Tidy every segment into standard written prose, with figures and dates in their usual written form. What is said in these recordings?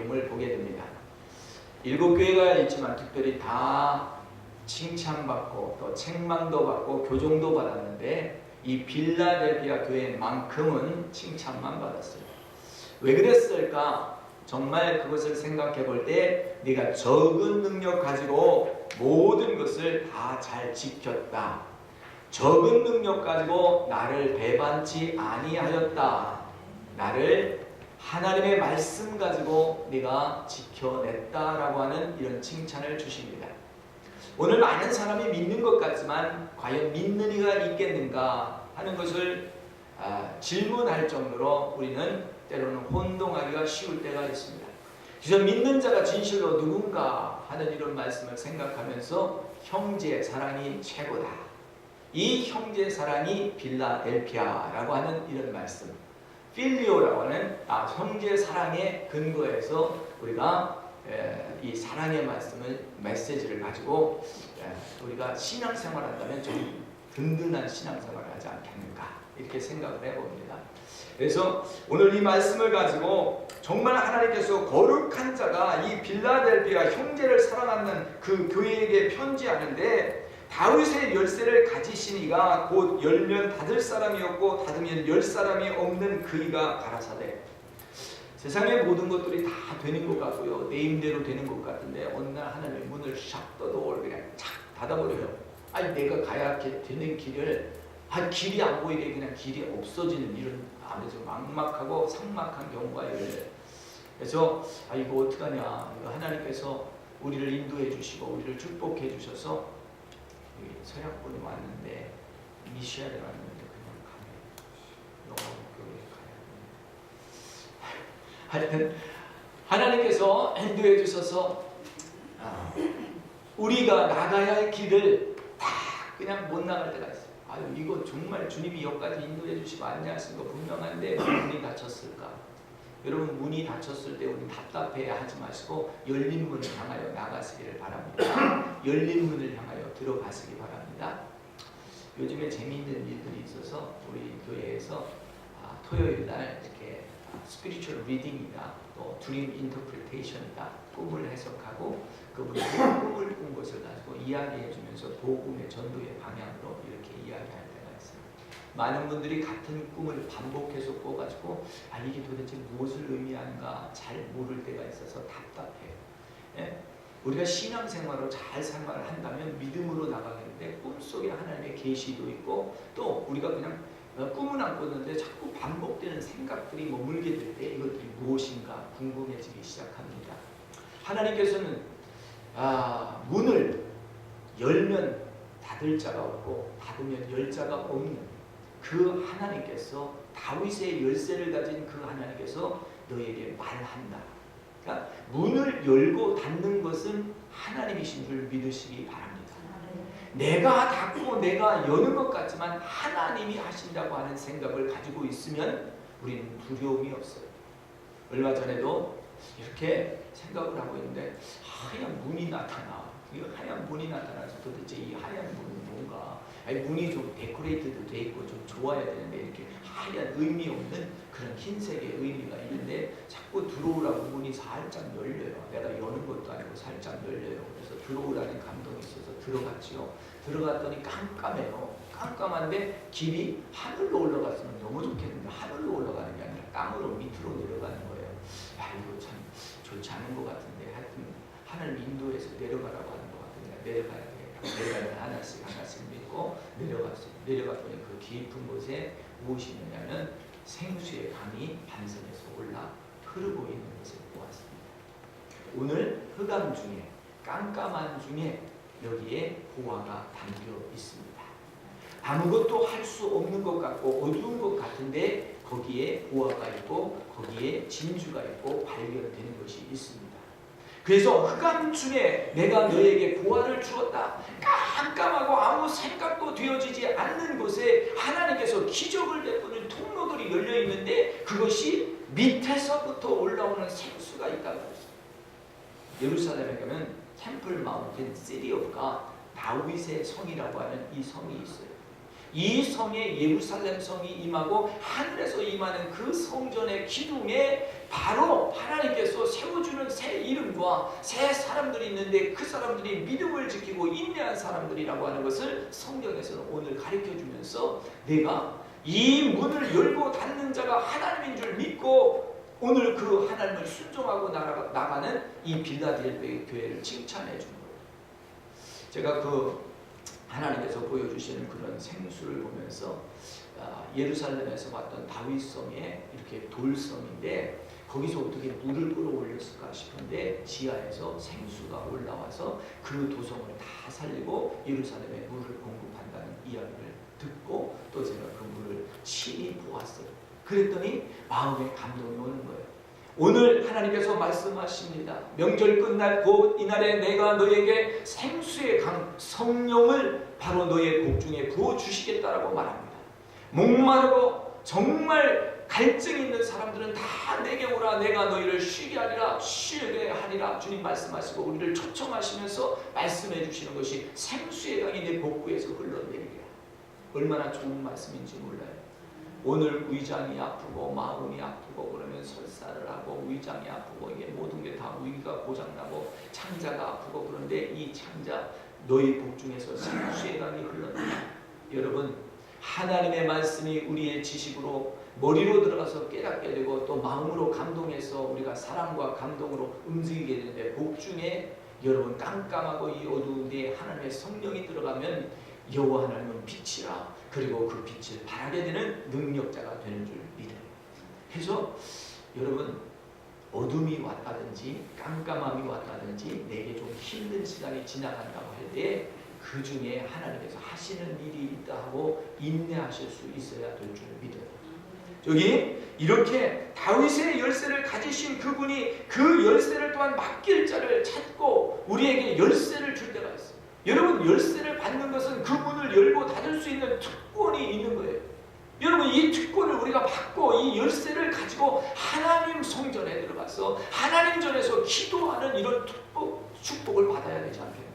을 보게 됩니다. 7교회가 있지만 특별히 다 칭찬받고 또 책망도 받고 교정도 받았는데 이 빌라델피아 교회만큼은 칭찬만 받았어요. 왜 그랬을까? 정말 그것을 생각해 볼 때 네가 적은 능력 가지고 모든 것을 다 잘 지켰다. 적은 능력 가지고 나를 배반치 아니하였다. 나를 하나님의 말씀 가지고 네가 지켜냈다라고 하는 이런 칭찬을 주십니다. 오늘 많은 사람이 믿는 것 같지만 과연 믿는 이가 있겠는가 하는 것을 질문할 정도로 우리는 때로는 혼동하기가 쉬울 때가 있습니다. 그래서 믿는 자가 진실로 누군가 하는 이런 말씀을 생각하면서 형제 사랑이 최고다. 이 형제 사랑이 빌라델피아라고 하는 이런 말씀, 필리오라고 하는 형제 사랑의 근거에서 우리가 이 사랑의 말씀을 메시지를 가지고 우리가 신앙생활을 한다면 좀 든든한 신앙생활을 하지 않겠는가 이렇게 생각을 해봅니다. 그래서 오늘 이 말씀을 가지고 정말 하나님께서 거룩한 자가 이 빌라델피아 형제를 사랑하는 그 교회에게 편지하는데 다윗의 열쇠를 가지신 이가 곧 열면 닫을 사람이었고 닫으면 열 사람이 없는 그이가 가라사대. 세상의 모든 것들이 다 되는 것 같고요, 내 힘대로 되는 것 같은데 어느 날 하나님의 문을 샥 떠도 그냥 착 닫아버려요. 아니 내가 가야 되는 길을 길이 안 보이게 그냥 길이 없어지는 이런 아주 막막하고 삭막한 경우가 열려요. 그래서 이거 어떡하냐, 이거 하나님께서 우리를 인도해 주시고 우리를 축복해 주셔서 서약분이 왔는데 미시아에 왔는데 그냥 가면 영어교회에 가야 됩니다. 하여튼 하나님께서 인도해 주셔서 우리가 나가야 할 길을 다 그냥 못 나갈 때가 있어요. 이거 정말 주님이 여기까지 인도해 주시고 안내하신 거 분명한데 문이 닫혔을까? 여러분 문이 닫혔을 때 우리 답답해 하지 마시고 열린 문을 향하여 나가시기를 바랍니다. 열린 문을 향하여 들어가시기 바랍니다. 요즘에 재미있는 일들이 있어서 우리 교회에서 토요일 날 이렇게 스피리추얼 리딩이다, 또 드림 인터프리테이션이다, 꿈을 해석하고 그분이 꿈을 꾼 것을 가지고 이야기해 주면서 복음의 전도의 방향으로 이렇게 이야기할 때가 있어요. 많은 분들이 같은 꿈을 반복해서 꿔가지고 이게 도대체 무엇을 의미하는가 잘 모를 때가 있어서 답답해요. 예? 우리가 신앙생활로 잘 생활을 한다면 믿음으로 나가겠는데 꿈속에 하나님의 계시도 있고 또 우리가 그냥 꿈은 안 꿨는데 자꾸 반복되는 생각들이 머물게 될 때 이것들이 무엇인가 궁금해지기 시작합니다. 하나님께서는 문을 열면 닫을 자가 없고 닫으면 열 자가 없는 그 하나님께서, 다윗의 열쇠를 가진 그 하나님께서 너에게 말한다. 그러니까 문을 열고 닫는 것은 하나님이신 줄 믿으시기 바랍니다. 내가 닫고 내가 여는 것 같지만 하나님이 하신다고 하는 생각을 가지고 있으면 우리는 두려움이 없어요. 얼마 전에도 이렇게 생각을 하고 있는데 하얀 문이 나타나. 이 하얀 문이 나타나서 도대체 이 하얀 문은 뭔가? 문이 좀 데코레이트도 돼 있고 좀 좋아야 되는데 이렇게 하얀 의미 없는 그런 흰색의 의미가 있는데 자꾸 들어오라고 문이 살짝 열려요. 내가 여는 것도 아니고 살짝 열려요. 그래서 들어오라는 감동이 있어서 들어갔지요. 들어갔더니 깜깜해요. 깜깜한데 길이 하늘로 올라갔으면 너무 좋겠는데 하늘로 올라가는 게 아니라 땅으로 밑으로 내려가는 거예요. 이거 참 좋지 않은 것 같은데 하여튼 하늘 인도에서 내려가라고 하는 것 같은데 내려가야 돼. 내려가면 하나씩 믿고 내려갔더니 그 깊은 곳에 무엇이 있느냐면 생수의 강이 반선에서 올라 흐르고 있는 것을 보았습니다. 오늘 흑암 중에 깜깜한 중에 여기에 보화가 담겨 있습니다. 아무것도 할 수 없는 것 같고 어두운 것 같은데 거기에 보화가 있고 거기에 진주가 있고 발견되는 것이 있습니다. 그래서 흑암 중에 내가 너에게 보화를 주었다. 깜깜하고 아무 생각도 되어지지 않는 곳에 하나님께서 기적을 베푸는 통로들이 열려 있는데 그것이 밑에서부터 올라오는 생수가 있다고 했습니다. 예루살렘에 가면 템플 마운틴 시티 오브 갓, 다윗의 성이라고 하는 이 성이 있어요. 이 성에 예루살렘 성이 임하고 하늘에서 임하는 그 성전의 기둥에 바로 하나님께서 세워주는 새 이름과 새 사람들이 있는데 그 사람들이 믿음을 지키고 인내한 사람들이라고 하는 것을 성경에서는 오늘 가르쳐주면서 내가 이 문을 열고 닫는 자가 하나님인 줄 믿고 오늘 그 하나님을 순종하고 나가는 이 빌라델비아 교회를 칭찬해 주는 거예요. 제가 그 하나님께서 보여주시는 그런 생수를 보면서 예루살렘에서 봤던 다윗성에 이렇게 돌성인데 거기서 어떻게 물을 끌어올렸을까 싶은데 지하에서 생수가 올라와서 그 도성을 다 살리고 예루살렘에 물을 공급한다는 이야기를 듣고 또 제가 그 물을 친히 보았어요. 그랬더니 마음에 감동이 오는 거예요. 오늘 하나님께서 말씀하십니다. 명절 끝날 곧 이날에 내가 너에게 생수의 강 성령을 바로 너의 복중에 부어주시겠다라고 말합니다. 목마르고 정말 갈증이 있는 사람들은 다 내게 오라. 내가 너희를 쉬게 하리라. 주님 말씀하시고 우리를 초청하시면서 말씀해 주시는 것이 생수의 강이 내 복부에서 흘러내리리라. 얼마나 좋은 말씀인지 몰라요. 오늘 위장이 아프고 마음이 아프고 그러면 설사를 하고 위장이 아프고 이게 모든 게 다 위가 고장나고 창자가 아프고 그런데 이 창자 너희 복중에서 생수의 강이 흘러내리라. 여러분 하나님의 말씀이 우리의 지식으로 머리로 들어가서 깨닫게 되고 또 마음으로 감동해서 우리가 사랑과 감동으로 움직이게 되는데 복중에 여러분 깜깜하고 이 어두운 데에 하나님의 성령이 들어가면 여호와 하나님은 빛이라 그리고 그 빛을 바라게 되는 능력자가 되는 줄 믿어요. 그래서 여러분 어둠이 왔다든지 깜깜함이 왔다든지 내게 좀 힘든 시간이 지나간다고 할 때 그 중에 하나님께서 하시는 일이 있다 하고 인내하실 수 있어야 될 줄 믿어요. 여기 이렇게 다윗의 열쇠를 가지신 그분이 그 열쇠를 또한 맡길 자를 찾고 우리에게 열쇠를 줄 때가 있어요. 여러분 열쇠를 받는 것은 그 문을 열고 닫을 수 있는 특권이 있는 거예요. 여러분 이 특권을 우리가 받고 이 열쇠를 가지고 하나님 성전에 들어가서 하나님 전에서 기도하는 이런 축복을 받아야 되지 않겠습니까?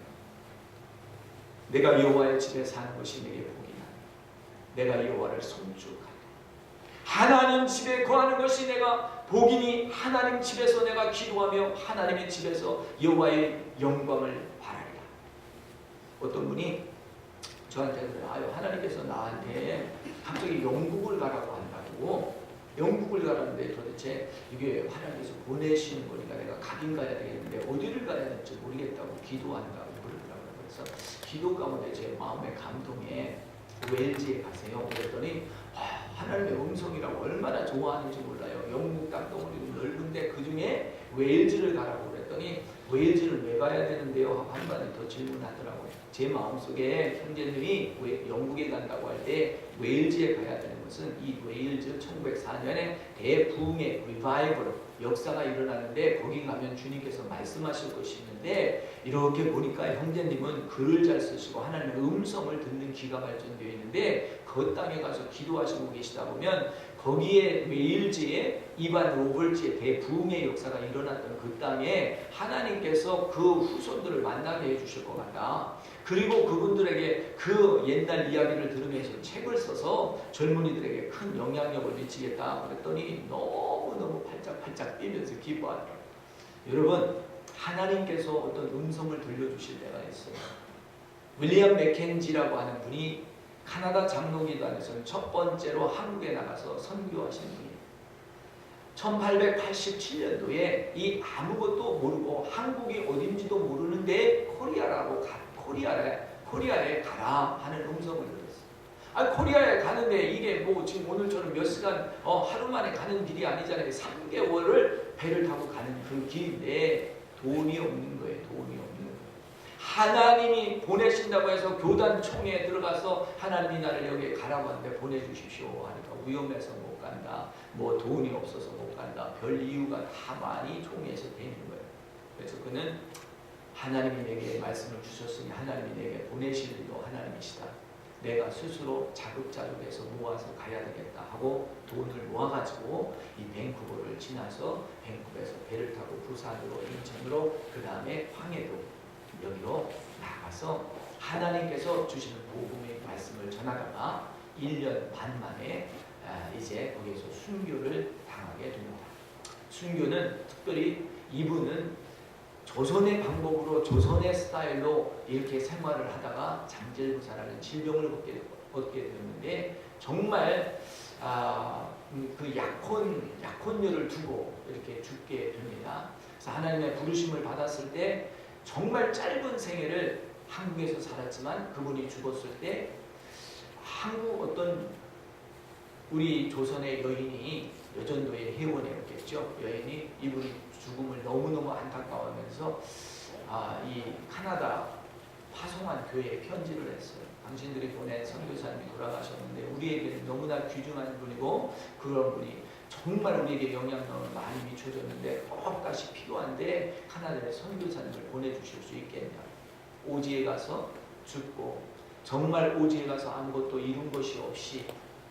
내가 여호와의 집에 사는 것이 내게 복이나 내가 여호와를 송축하리. 하나님 집에 거하는 것이 내가 복이니 하나님 집에서 내가 기도하며 하나님의 집에서 여호와의 영광을 바라리라. 어떤 분이 저한테 그래요. 아유 하나님께서 나한테 갑자기 영국을 가라고 한다고. 영국을 가라는데 도대체 이게 하나님께서 보내시는 거니까 내가 가긴 가야 되겠는데 어디를 가야 될지 모르겠다고 기도한다고 그러더라고요. 그래서 기도 가운데 제 마음의 감동에 웰즈에 가세요. 그랬더니 하나님의 음성이라고 얼마나 좋아하는지 몰라요. 영국 땅덩어리도 넓은데 그 중에 웰즈를 가라고 그랬더니 웨일즈를 왜 가야 되는데요? 하고 한 마디 더 질문하더라고요. 제 마음속에 형제님이 왜 영국에 간다고 할 때 웨일즈에 가야 되는 것은 이 웨일즈 1904년에 대부흥의 리바이벌 역사가 일어나는데 거기 가면 주님께서 말씀하실 것이 있는데 이렇게 보니까 형제님은 글을 잘 쓰시고 하나님의 음성을 듣는 귀가 발전되어 있는데 그 땅에 가서 기도하시고 계시다 보면 거기에 웨일즈에 이반 로벌츠의 대부흥의 역사가 일어났던 그 땅에 하나님께서 그 후손들을 만나게 해주실 것 같다. 그리고 그분들에게 그 옛날 이야기를 들으면서 책을 써서 젊은이들에게 큰 영향력을 미치겠다. 그랬더니 너무너무 팔짝팔짝 뛰면서 기뻐하더라고요. 여러분 하나님께서 어떤 음성을 들려주실 때가 있어요. 윌리엄 맥켄지라고 하는 분이 카나다 장로기단에서는 첫 번째로 한국에 나가서 선교하신 분이에요. 1887년도에 이 아무것도 모르고 한국이 어딘지도 모르는데 코리아에 가라 하는 음성을 들었어요. 코리아에 가는데 이게 뭐 지금 오늘처럼 몇 시간 하루 만에 가는 길이 아니잖아요. 3개월을 배를 타고 가는 그 길인데 돈이 없는 거예요. 돈이 없는 거예요. 하나님이 보내신다고 해서 교단총회에 들어가서 하나님이 나를 여기에 가라고 하는데 보내주십시오 하니까 위험해서 못 간다. 뭐 돈이 없어서 못 간다. 별 이유가 다 많이 총회에서 되는 거예요. 그래서 그는 하나님이 내게 말씀을 주셨으니 하나님이 내게 보내실 일도 하나님이시다. 내가 스스로 자급자족해서 모아서 가야 되겠다 하고 돈을 모아가지고 이 밴쿠버를 지나서 밴쿠버에서 배를 타고 부산으로 인천으로 그 다음에 황해도 여기로 나가서 하나님께서 주시는 복음의 말씀을 전하다가 1년 반 만에 이제 거기에서 순교를 당하게 됩니다. 순교는 특별히 이분은 조선의 방법으로 조선의 스타일로 이렇게 생활을 하다가 장질부사라는 질병을 얻게 되었는데 정말 그 약혼녀를 두고 이렇게 죽게 됩니다. 그래서 하나님의 부르심을 받았을 때 정말 짧은 생애를 한국에서 살았지만 그분이 죽었을 때 한국 어떤 우리 조선의 여인이 여전도의 회원이었겠죠. 여인이 이분이 죽음을 너무너무 안타까워하면서 이 카나다 파송한 교회에 편지를 했어요. 당신들이 보낸 선교사님이 돌아가셨는데 우리에게는 너무나 귀중한 분이고 그런 분이 정말 우리에게 영향력을 많이 미쳐줬는데 꼭 다시 필요한데 카나다에 선교사님을 보내주실 수 있겠냐. 오지에 가서 죽고 정말 오지에 가서 아무것도 이룬 것이 없이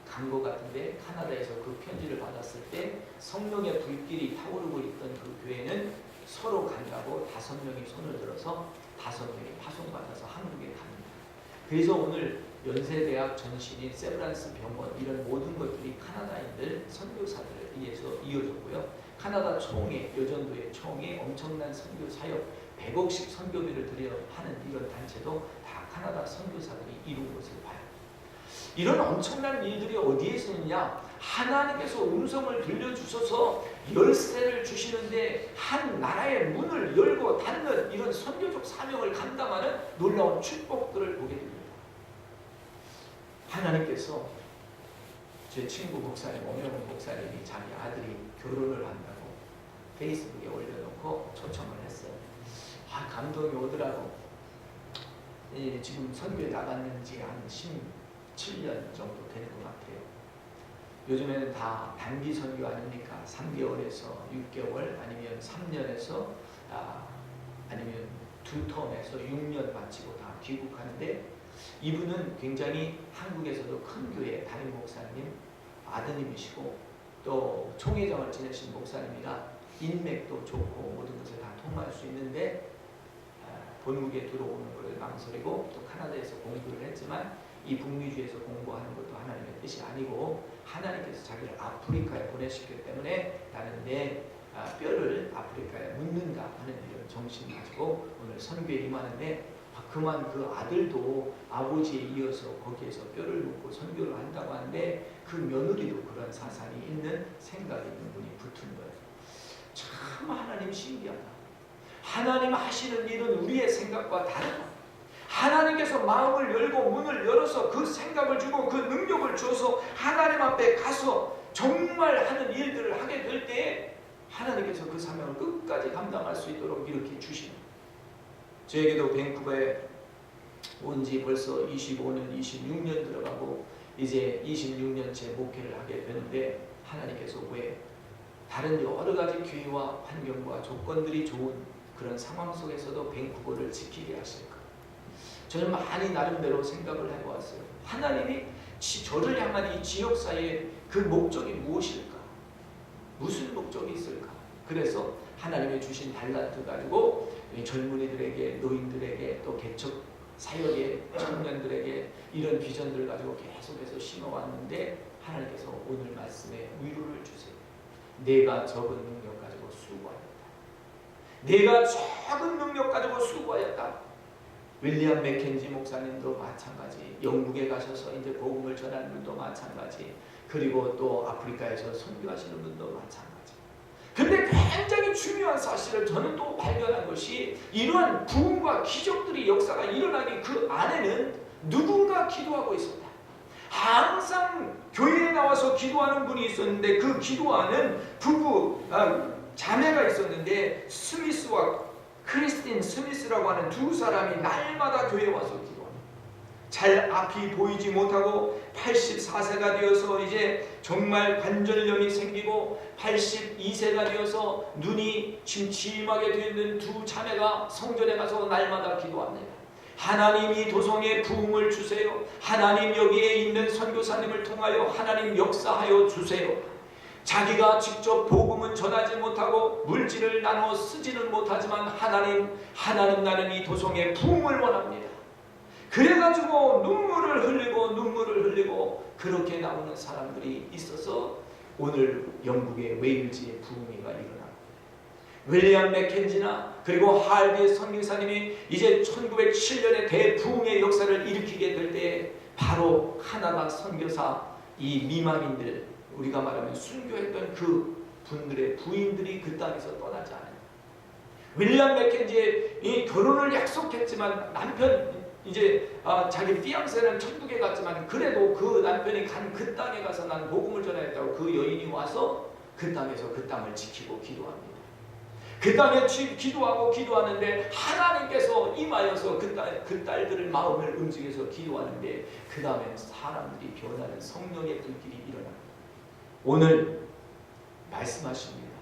간 것 같은데 카나다에서 그 편지를 받았을 때 성령의 불길이 타오르고 있던 그 교회는 서로 간다고 5명이 손을 들어서 5명이 파송받아서 한국에 갑니다. 그래서 오늘 연세대학 전신인 세브란스 병원 이런 모든 것들이 카나다인들 선교사들에 의해서 이어졌고요. 카나다 총회, 여전도의 총회 엄청난 선교 사역 100억씩 선교비를 들여 하는 이런 단체도 다 카나다 선교사들이 이룬 것을 봐요. 이런 엄청난 일들이 어디에서 있느냐? 하나님께서 음성을 들려주셔서 열쇠를 주시는데 한 나라의 문을 열고 닫는 이런 선교적 사명을 감당하는 놀라운 축복들을 보게 됩니다. 하나님께서 제 친구 목사님, 오명훈 목사님이 자기 아들이 결혼을 한다고 페이스북에 올려놓고 초청을 했어요. 감동이 오더라고. 지금 선교에 나갔는지 한 17년 정도 된 것 같아요. 요즘에는 다 단기 선교 아닙니까? 3개월에서 6개월 아니면 3년에서 아니면 2텀에서 6년 마치고 다 귀국하는데 이분은 굉장히 한국에서도 큰 교회 담임 목사님 아드님이시고 또 총회장을 지내신 목사님이라 인맥도 좋고 모든 것을 다 통할 수 있는데 본국에 들어오는 것을 망설이고 또 카나다에서 공부를 했지만 이 북미주에서 공부하는 것도 하나님의 뜻이 아니고 하나님께서 자기를 아프리카에 보내셨기 때문에 나는 내 뼈를 아프리카에 묻는다 하는 이런 정신을 가지고 오늘 선교에 임하는데 그만 그 아들도 아버지에 이어서 거기에서 뼈를 묻고 선교를 한다고 하는데 그 며느리도 그런 사상이 있는 생각이 있는 분이 붙은 거예요. 참 하나님 신기하다. 하나님 하시는 일은 우리의 생각과 다르다. 하나님께서 마음을 열고 문을 열어서 그 생각을 주고 그 능력을 주어서 하나님 앞에 가서 정말 하는 일들을 하게 될 때 하나님께서 그 사명을 끝까지 감당할 수 있도록 이렇게 주시는 거예요. 저에게도 밴쿠버에 온 지 벌써 25년, 26년 들어가고 이제 26년째 목회를 하게 되는데 하나님께서 왜 다른 여러 가지 기회와 환경과 조건들이 좋은 그런 상황 속에서도 밴쿠버를 지키게 하실까? 저는 많이 나름대로 생각을 해보았어요. 하나님이 저를 향한 이 지역사회의 그 목적이 무엇일까? 무슨 목적이 있을까? 그래서 하나님이 주신 달란트 가지고 젊은이들에게, 노인들에게, 또 개척 사역의 청년들에게 이런 비전들을 가지고 계속해서 심어왔는데 하나님께서 오늘 말씀에 위로를 주세요. 내가 적은 능력 가지고 수고하였다. 내가 적은 능력 가지고 수고하였다. 윌리엄 맥켄지 목사님도 마찬가지, 영국에 가셔서 이제 복음을 전하는 분도 마찬가지, 그리고 또 아프리카에서 선교하시는 분도 마찬가지. 근데 굉장히 중요한 사실을 저는 또 발견한 것이 이러한 부흥과 기적들이 역사가 일어나기 그 안에는 누군가 기도하고 있었다. 항상 교회에 나와서 기도하는 분이 있었는데 그 기도하는 자매가 있었는데 스미스와 크리스틴 스미스라고 하는 두 사람이 날마다 교회에 와서 기도합니다. 잘 앞이 보이지 못하고 84세가 되어서 이제 정말 관절염이 생기고 82세가 되어서 눈이 침침하게 되어 있는 두 자매가 성전에 가서 날마다 기도합니다. 하나님이 도성에 부흥을 주세요. 하나님 여기에 있는 선교사님을 통하여 하나님 역사하여 주세요. 자기가 직접 복음은 전하지 못하고 물질을 나누어 쓰지는 못하지만 하나님 나는 이 도성에 부흥을 원합니다. 그래가지고 눈물을 흘리고 그렇게 나오는 사람들이 있어서 오늘 영국의 웨일즈의 부흥회가 일어나고 윌리엄 맥켄지나 그리고 할비의 선교사님이 이제 1907년에 대부흥의 역사를 일으키게 될 때 바로 카나다 선교사 이 미망인들 우리가 말하면 순교했던 그 분들의 부인들이 그 땅에서 떠나지 않아요. 윌리엄 맥켄지의 이 결혼을 약속했지만 남편 이제 자기 피앙세는 천국에 갔지만 그래도 그 남편이 간 그 땅에 가서 난 복음을 전하겠다고 그 여인이 와서 그 땅에서 그 땅을 지키고 기도합니다. 그 땅에 기도하고 기도하는데 하나님께서 임하여서 그 딸들의 마음을 움직여서 기도하는데 그 다음에 사람들이 변하는 성령의 불길이 일어납니다. 오늘 말씀하십니다.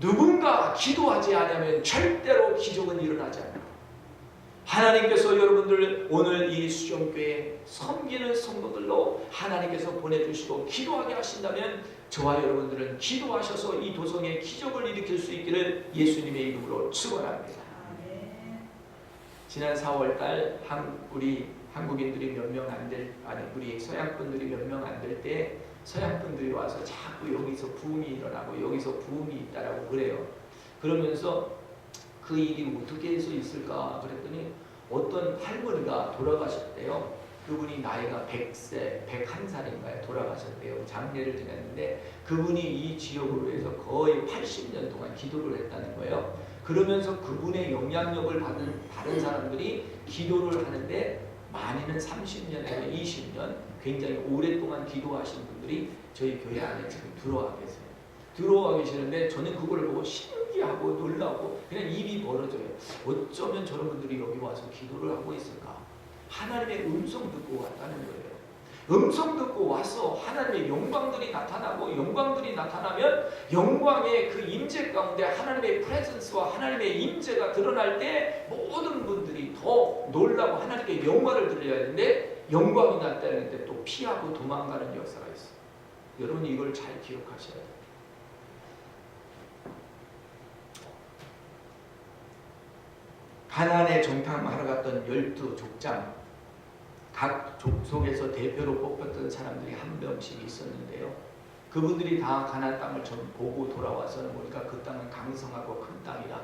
누군가 기도하지 않으면 절대로 기적은 일어나지 않는다. 하나님께서 여러분들 오늘 이 수종교회 섬기는 성도들로 하나님께서 보내주시고 기도하게 하신다면 저와 여러분들은 기도하셔서 이 도성에 기적을 일으킬 수 있기를 예수님의 이름으로 축원합니다. 지난 4월달 우리 한국인들이 몇 명 안 될, 아니 우리 서양분들이 몇 명 안 될 때 서양분들이 와서 자꾸 여기서 부흥이 일어나고 여기서 부흥이 있다라고 그래요. 그러면서 그 일이 어떻게 해서 있을까 그랬더니 어떤 할머니가 돌아가셨대요. 그분이 나이가 100세, 101살인가요? 돌아가셨대요. 장례를 지냈는데 그분이 이 지역으로 해서 거의 80년 동안 기도를 했다는 거예요. 그러면서 그분의 영향력을 받은 다른 사람들이 기도를 하는데 많이는 30년에서 20년 굉장히 오랫동안 기도하신 분들이 저희 교회 안에 지금 들어와 계세요. 들어와 계시는데 저는 그걸 보고 신기하고 놀라고 그냥 입이 벌어져요. 어쩌면 저런 분들이 여기 와서 기도를 하고 있을까? 하나님의 음성 듣고 왔다는 거예요. 음성 듣고 와서 하나님의 영광들이 나타나고 영광들이 나타나면 영광의 그 임재 가운데 하나님의 프레젠스와 하나님의 임재가 드러날 때 모든 분들이 더 놀라고 하나님께 영광을 드려야 되는데 영광이 났다는 때 또 피하고 도망가는 역사가 있어요. 여러분이 이걸 잘 기억하셔야 돼요. 가나안에 정탐하러 갔던 12족장 각 족속에서 대표로 뽑혔던 사람들이 한 명씩 있었는데요. 그분들이 다 가나안 땅을 보고 돌아와서는 보니까 그 땅은 강성하고 큰 땅이라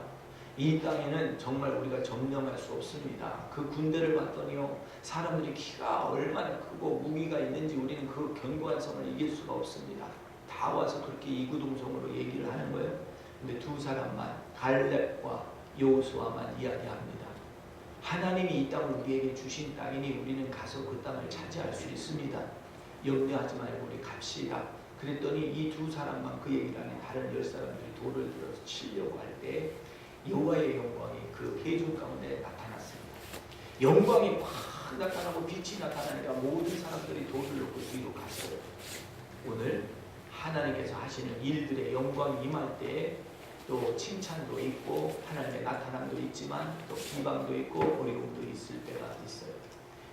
이 땅에는 정말 우리가 점령할 수 없습니다. 그 군대를 봤더니요. 사람들이 키가 얼마나 크고 무기가 있는지 우리는 그 견고한 성을 이길 수가 없습니다. 다 와서 그렇게 이구동성으로 얘기를 하는 거예요. 근데 두 사람만 갈렙과 여호수아만 이야기합니다. 하나님이 이 땅을 우리에게 주신 땅이니 우리는 가서 그 땅을 차지할 수 있습니다. 염려하지 말고 우리 갑시다. 그랬더니 이 두 사람만 그 얘기를 하니 다른 10사람들이 돌을 들어서 치려고 할 때 여호와의 영광이 그 회중 가운데 나타났습니다. 영광이 확 나타나고 빛이 나타나니까 모든 사람들이 돌을 놓고 뒤로 갔어요. 오늘 하나님께서 하시는 일들의 영광이 임할 때 또 칭찬도 있고 하나님의 나타남도 있지만 또 비방도 있고 어려움도 있을 때가 있어요.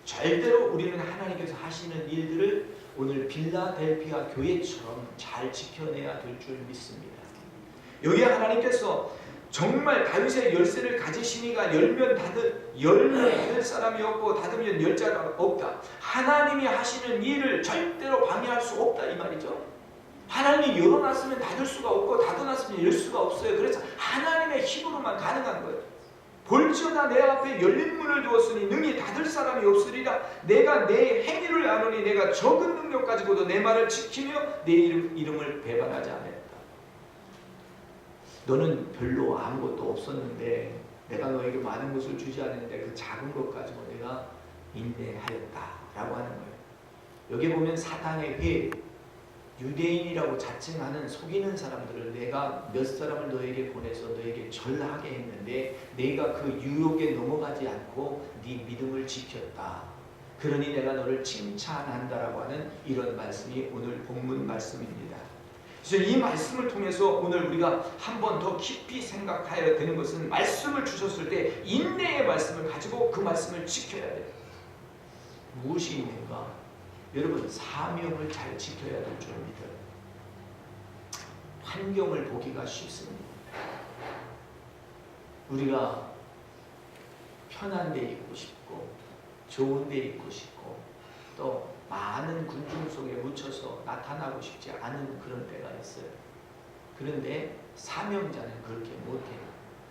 절대로 우리는 하나님께서 하시는 일들을 오늘 빌라델피아 교회처럼 잘 지켜내야 될 줄 믿습니다. 여기 하나님께서 정말 다윗의 열쇠를 가지시니가 열면 닫을 사람이 없고 닫으면 열 자가 없다. 하나님이 하시는 일을 절대로 방해할 수 없다 이 말이죠. 하나님이 열어놨으면 닫을 수가 없고 닫아놨으면 열 수가 없어요. 그래서 하나님의 힘으로만 가능한 거예요. 볼지어다 내 앞에 열린 문을 두었으니 능히 닫을 사람이 없으리라. 내가 내 행위를 아노니 내가 적은 능력 가지고도 내 말을 지키며 내 이름을 배반하지 않았다. 너는 별로 아무것도 없었는데 내가 너에게 많은 것을 주지 않았는데 그 작은 것 가지고 내가 인내하였다라고 하는 거예요. 여기 보면 사탄의 회 유대인이라고 자칭하는 속이는 사람들을 내가 몇 사람을 너에게 보내서 너에게 전하게 했는데 내가 그 유혹에 넘어가지 않고 네 믿음을 지켰다. 그러니 내가 너를 칭찬한다라고 하는 이런 말씀이 오늘 본문 말씀입니다. 그래서 이 말씀을 통해서 오늘 우리가 한 번 더 깊이 생각해야 되는 것은 말씀을 주셨을 때 인내의 말씀을 가지고 그 말씀을 지켜야 돼요. 무엇이 있는가? 여러분 사명을 잘 지켜야 될 줄 믿어요. 환경을 보기가 쉽습니다. 우리가 편한 데 있고 싶고 좋은 데 있고 싶고 또 많은 군중 속에 묻혀서 나타나고 싶지 않은 그런 때가 있어요. 그런데 사명자는 그렇게 못해요.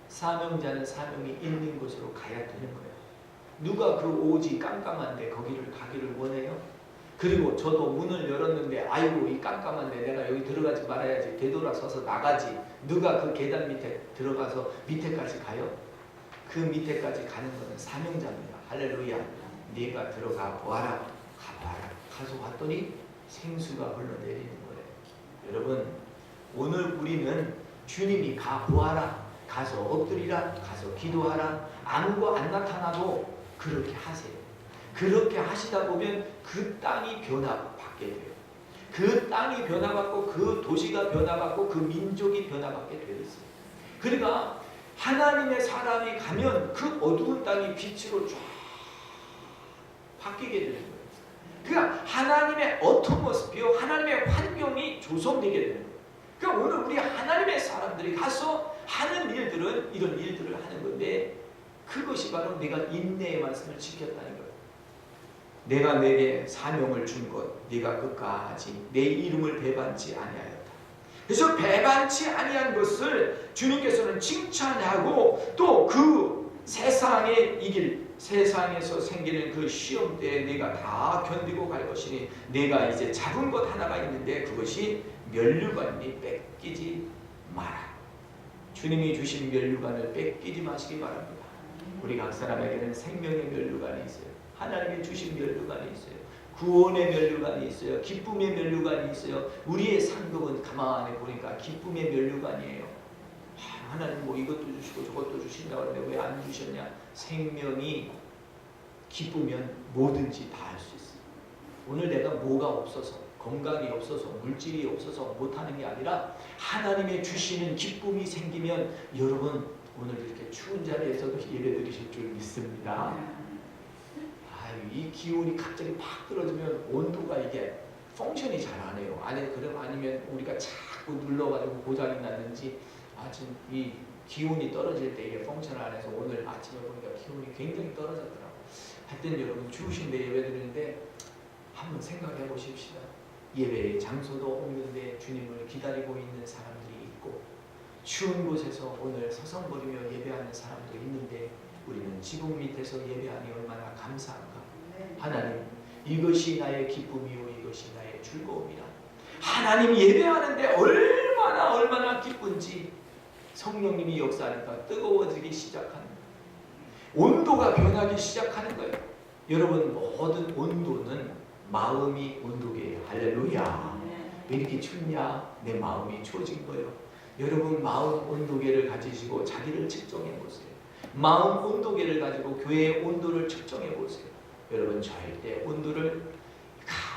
사명자는 사명이 있는 곳으로 가야 되는 거예요. 누가 그 오지 깜깜한데 거기를 가기를 원해요? 그리고 저도 문을 열었는데 아이고 이 깜깜한데 내가 여기 들어가지 말아야지 되돌아서서 나가지. 누가 그 계단 밑에 들어가서 밑에까지 가요? 그 밑에까지 가는 것은 사명자입니다. 할렐루야. 네가 들어가 보아라. 가봐라. 가서 봤더니 생수가 흘러내리는 거예요. 여러분 오늘 우리는 주님이 가 보아라. 가서 엎드리라. 가서 기도하라. 아무거 안 나타나도 그렇게 하세요. 그렇게 하시다 보면 그 땅이 변화받게 돼요. 그 땅이 변화받고 그 도시가 변화받고 그 민족이 변화받게 되어 있어요. 그러니까 하나님의 사람이 가면 그 어두운 땅이 빛으로 쫙 바뀌게 되는 거예요. 그러니까 하나님의 어토모스피어, 하나님의 환경이 조성되게 되는 거예요. 그러니까 오늘 우리 하나님의 사람들이 가서 하는 일들은 이런 일들을 하는 건데 그것이 바로 내가 인내의 말씀을 지켰다는 거예요. 내가 내게 사명을 준 것, 네가 끝까지 내 이름을 배반치 아니하였다. 그래서 배반치 아니한 것을 주님께서는 칭찬하고 또 그 세상의 이길 세상에서 생기는 그 시험 때에 내가 다 견디고 갈 것이니 내가 이제 잡은 것 하나가 있는데 그것이 면류관이니 뺏기지 마라. 주님이 주신 면류관을 뺏기지 마시기 바랍니다. 우리 각 사람에게는 생명의 면류관이 있어요. 하나님이 주신 면류관이 있어요. 구원의 면류관이 있어요. 기쁨의 면류관이 있어요. 우리의 상급은 가만히 보니까 기쁨의 면류관이에요. 하나님 뭐 이것도 주시고 저것도 주신다고 하는데 왜 안 주셨냐? 생명이 기쁘면 뭐든지 다 할 수 있어요. 오늘 내가 뭐가 없어서 건강이 없어서 물질이 없어서 못하는 게 아니라 하나님의 주시는 기쁨이 생기면 여러분 오늘 이렇게 추운 자리에서도 예배드리실 줄 믿습니다. 이 기온이 갑자기 팍 떨어지면 온도가 이게 펑션이 잘 안 해요. 아니면 우리가 자꾸 눌러가지고 고장이 났는지 지금 이 기온이 떨어질 때 이게 펑션을 안 해서 오늘 아침에 보니까 기온이 굉장히 떨어졌더라고요. 하여튼 여러분 추우신데 예배 드리는데 한번 생각해 보십시다. 예배의 장소도 없는데 주님을 기다리고 있는 사람들이 있고 추운 곳에서 오늘 서성거리며 예배하는 사람도 있는데 우리는 지붕 밑에서 예배하니 얼마나 감사한가. 하나님 이것이 나의 기쁨이요 이것이 나의 즐거움이라. 하나님 예배하는데 얼마나 기쁜지 성령님이 역사하니까 뜨거워지기 시작하는 거예요. 온도가 변하기 시작하는 거예요. 여러분 모든 온도는 마음이 온도계예요. 할렐루야. 왜 이렇게 춥냐? 내 마음이 추워진 거예요. 여러분 마음 온도계를 가지시고 자기를 측정해 보세요. 마음 온도계를 가지고 교회의 온도를 측정해 보세요. 여러분 절대 온도를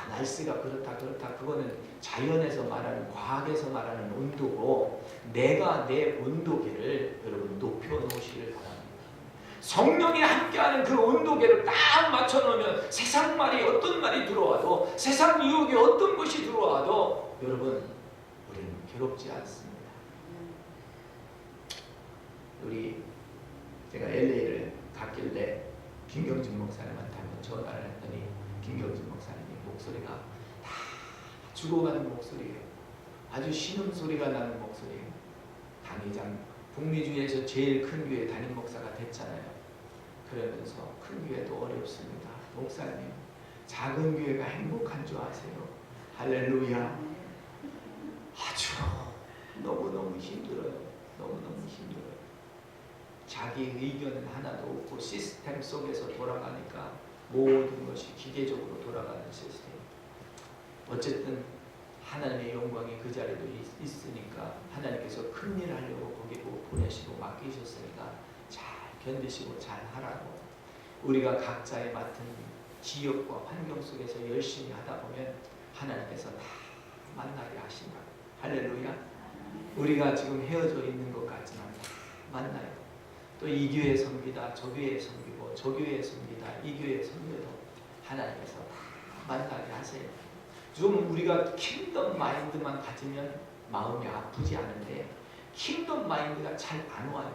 날씨가 그렇다 그거는 자연에서 말하는 과학에서 말하는 온도고 내가 내 온도계를 여러분 높여 놓으시길 바랍니다. 성령이 함께하는 그 온도계를 딱 맞춰 놓으면 세상 말이 어떤 말이 들어와도 세상 유혹이 어떤 것이 들어와도 여러분 우리는 괴롭지 않습니다. 제가 LA를 갔길래 김경진 목사님한테 한번 전화를 했더니 김경진 목사님이 목소리가 다 죽어가는 목소리예요. 아주 신음소리가 나는 목소리예요. 당회장 북미주에서 제일 큰 교회 담임 목사가 됐잖아요. 그러면서 큰 교회도 어렵습니다. 목사님 작은 교회가 행복한 줄 아세요? 할렐루야. 아주 너무너무 힘들어요. 너무너무 힘들어요. 자기 의견은 하나도 없고 시스템 속에서 돌아가니까 모든 것이 기계적으로 돌아가는 시스템. 어쨌든 하나님의 영광이 그 자리도 있으니까 하나님께서 큰 일 하려고 거기 보내시고 맡기셨으니까 잘 견디시고 잘 하라고. 우리가 각자의 맡은 지역과 환경 속에서 열심히 하다 보면 하나님께서 다 만나게 하신다. 할렐루야. 우리가 지금 헤어져 있는 것 같지만 다 만나요. 또 이 교회 섬기다 저 교회 섬기고 저 교회 섬기다 이 교회 섬겨도 하나님께서 다 만나게 하세요. 좀 우리가 킹덤 마인드만 가지면 마음이 아프지 않은데 킹덤 마인드가 잘 안 와요.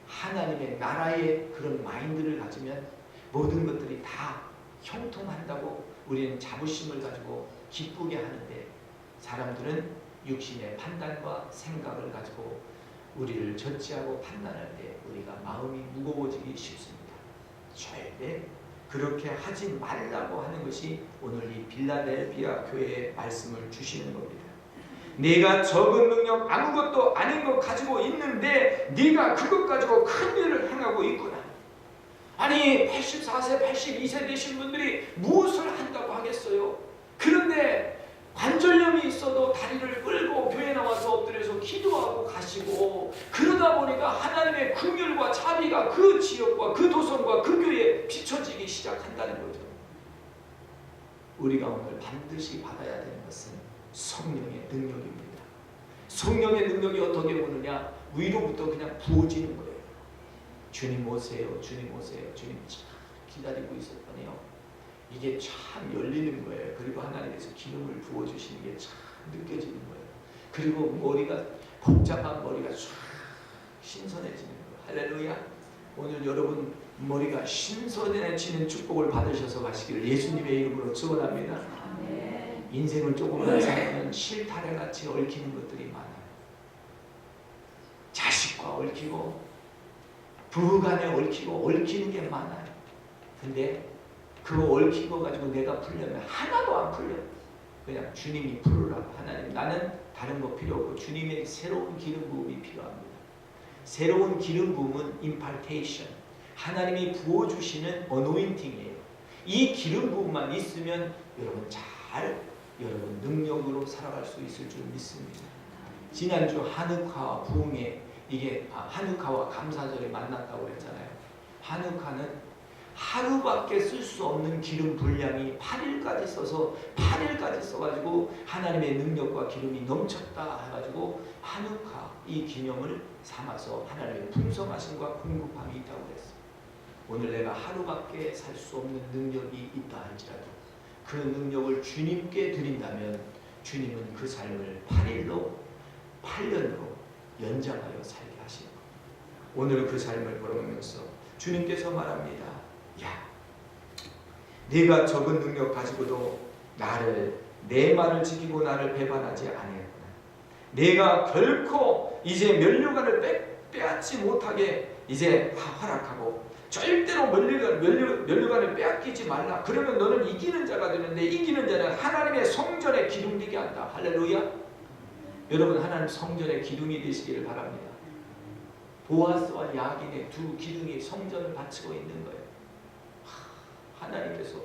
하나님의 나라의 그런 마인드를 가지면 모든 것들이 다 형통한다고 우리는 자부심을 가지고 기쁘게 하는데, 사람들은 육신의 판단과 생각을 가지고 우리를 저지하고 판단할 때 우리가 마음이 무거워지기 쉽습니다. 절대 그렇게 하지 말라고 하는 것이 오늘 이 빌라델비아 교회의 말씀을 주시는 겁니다. 네가 적은 능력 아무것도 아닌 것 가지고 있는데 네가 그것 가지고 큰 일을 행하고 있구나. 아니 84세 82세 되신 분들이 무엇을 한다고 하겠어요? 그런데 관절염이 있어도 다리를 끌고 교회 나와서 엎드려서 기도하고 가시고, 그러다 보니까 하나님의 긍휼과 자비가 그 지역과 그 도성과 그 교회에 비춰지기 시작한다는 거죠. 우리가 오늘 반드시 받아야 되는 것은 성령의 능력입니다. 성령의 능력이 어떻게 오느냐? 위로부터 그냥 부어지는 거예요. 주님 오세요, 주님 오세요. 주님 참 기다리고 있었더니요, 이게 참 열리는 거예요. 그리고 하나님께서 기름을 부어주시는 게 참 느껴지는 거예요. 그리고 머리가, 복잡한 머리가 쫙 신선해지는 거예요. 할렐루야. 오늘 여러분 머리가 신선해지는 축복을 받으셔서 가시기를 예수님의 이름으로 축원합니다. 인생을 조금만 살면 실타래같이 얽히는 것들이 많아요. 자식과 얽히고 부부간에 얽히고 얽히는 게 많아요. 근데 그거 얽힌 거 가지고 내가 풀려면 하나도 안 풀려. 그냥 주님이 풀으라고. 하나님, 나는 다른 거 필요 없고 주님의 새로운 기름 부음이 필요합니다. 새로운 기름 부음은 impartation, 하나님이 부어주시는 anointing이에요. 이 기름 부음만 있으면 여러분 여러분 능력으로 살아갈 수 있을 줄 믿습니다. 지난주 한우카와 부흥회, 이게 한우카와 감사절이 만났다고 했잖아요. 한우카는 하루밖에 쓸 수 없는 기름 분량이 8일까지 써가지고 하나님의 능력과 기름이 넘쳤다 해가지고 한우카 이 기념을 삼아서 하나님의 풍성하심과 공급함이 있다고 그랬어요. 오늘 내가 하루밖에 살 수 없는 능력이 있다 할지라도 그 능력을 주님께 드린다면 주님은 그 삶을 8일로 8년으로 연장하여 살게 하시는 겁니다. 오늘 그 삶을 걸어가면서 주님께서 말합니다. 야, 네가 적은 능력 가지고도 내 말을 지키고 나를 배반하지 아니했구나. 내가 결코 이제 면류관을 빼앗지 못하게 이제 허락하고 절대로 면류관을 빼앗기지 말라. 그러면 너는 이기는 자가 되는데, 이기는 자는 하나님의 성전에 기둥되게 한다. 할렐루야. 여러분, 하나님 성전의 기둥이 되시기를 바랍니다. 보아스와 야긴의 두 기둥이 성전을 바치고 있는 거예요. 하나님께서,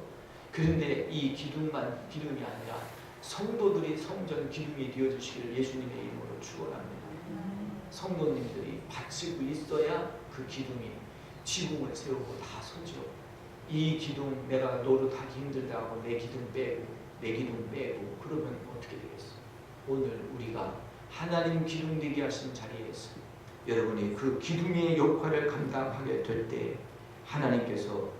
그런데 이 기둥이 아니라 성도들이 성전 기둥이 되어주시기를 예수님의 이름으로 축원합니다. 성도님들이 바치고 있어야 그 기둥이 지붕을 세우고 다 서죠. 이 기둥 내가 노릇하기 힘들다 하고 내 기둥 빼고 그러면 어떻게 되겠어? 오늘 우리가 하나님 기둥 되게 하신 자리에서 여러분이 그 기둥의 역할을 감당하게 될 때 하나님께서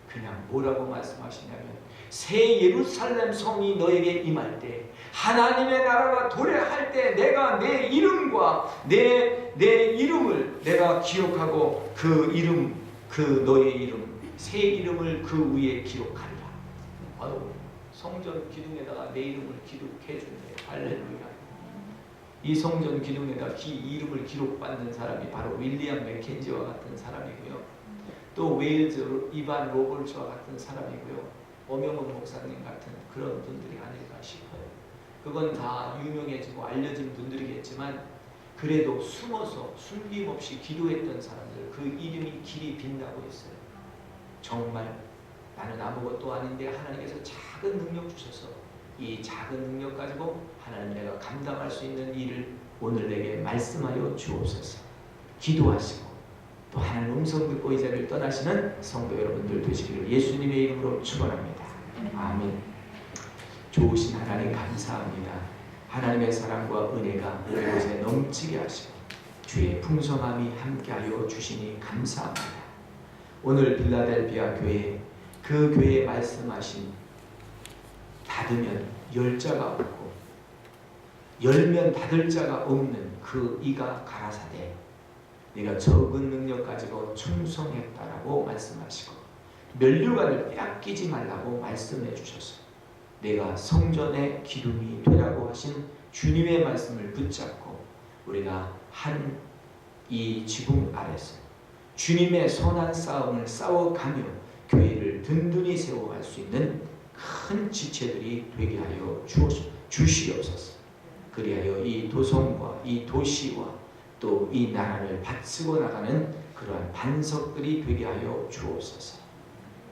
그냥 뭐라고 말씀하시냐면, 새 예루살렘 성이 너에게 임할 때, 하나님의 나라가 도래할 때 내가 내 이름과 내 이름을 내가 기억하고 그 이름, 그 너의 이름, 새 이름을 그 위에 기록하리라. 아유, 성전 기둥에다가 내 이름을 기록해 준대. 할렐루야. 이 성전 기둥에다 이름을 기록받는 사람이 바로 윌리엄 맥켄지와 같은 사람이고요. 또 웨일즈 이반 로벌츠와 같은 사람이고요. 엄영원 목사님 같은 그런 분들이 아닐까 싶어요. 그건 다 유명해지고 알려진 분들이겠지만 그래도 숨어서 숨김없이 기도했던 사람들, 그 이름이 길이 빈다고 했어요. 정말 나는 아무것도 아닌데 하나님께서 작은 능력 주셔서 이 작은 능력 가지고 하나님 내가 감당할 수 있는 일을 오늘 내게 말씀하여 주옵소서. 기도하시고 또 하나님 음성 듣고 이 자리를 떠나시는 성도 여러분들 되시기를 예수님의 이름으로 축원합니다. 아멘. 좋으신 하나님 감사합니다. 하나님의 사랑과 은혜가 우리 곳에 넘치게 하시고 주의 풍성함이 함께하여 주시니 감사합니다. 오늘 빌라델비아 교회, 그 교회에 말씀하신 닫으면 열 자가 없고 열면 닫을 자가 없는 그 이가 가라사대, 내가 적은 능력 가지고 충성했다라고 말씀하시고 면류관을 빼앗기지 말라고 말씀해 주셔서 내가 성전의 기둥이 되라고 하신 주님의 말씀을 붙잡고 우리가 한 이 지붕 아래서 주님의 선한 싸움을 싸워가며 교회를 든든히 세워갈 수 있는 큰 지체들이 되게 하여 주시옵소서. 그리하여 이 도성과 이 도시와 또 이 나라를 바치고 나가는 그러한 반석들이 되게 하여 주옵소서.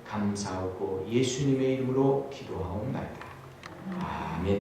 감사하고 예수님의 이름으로 기도하옵나이다. 아멘.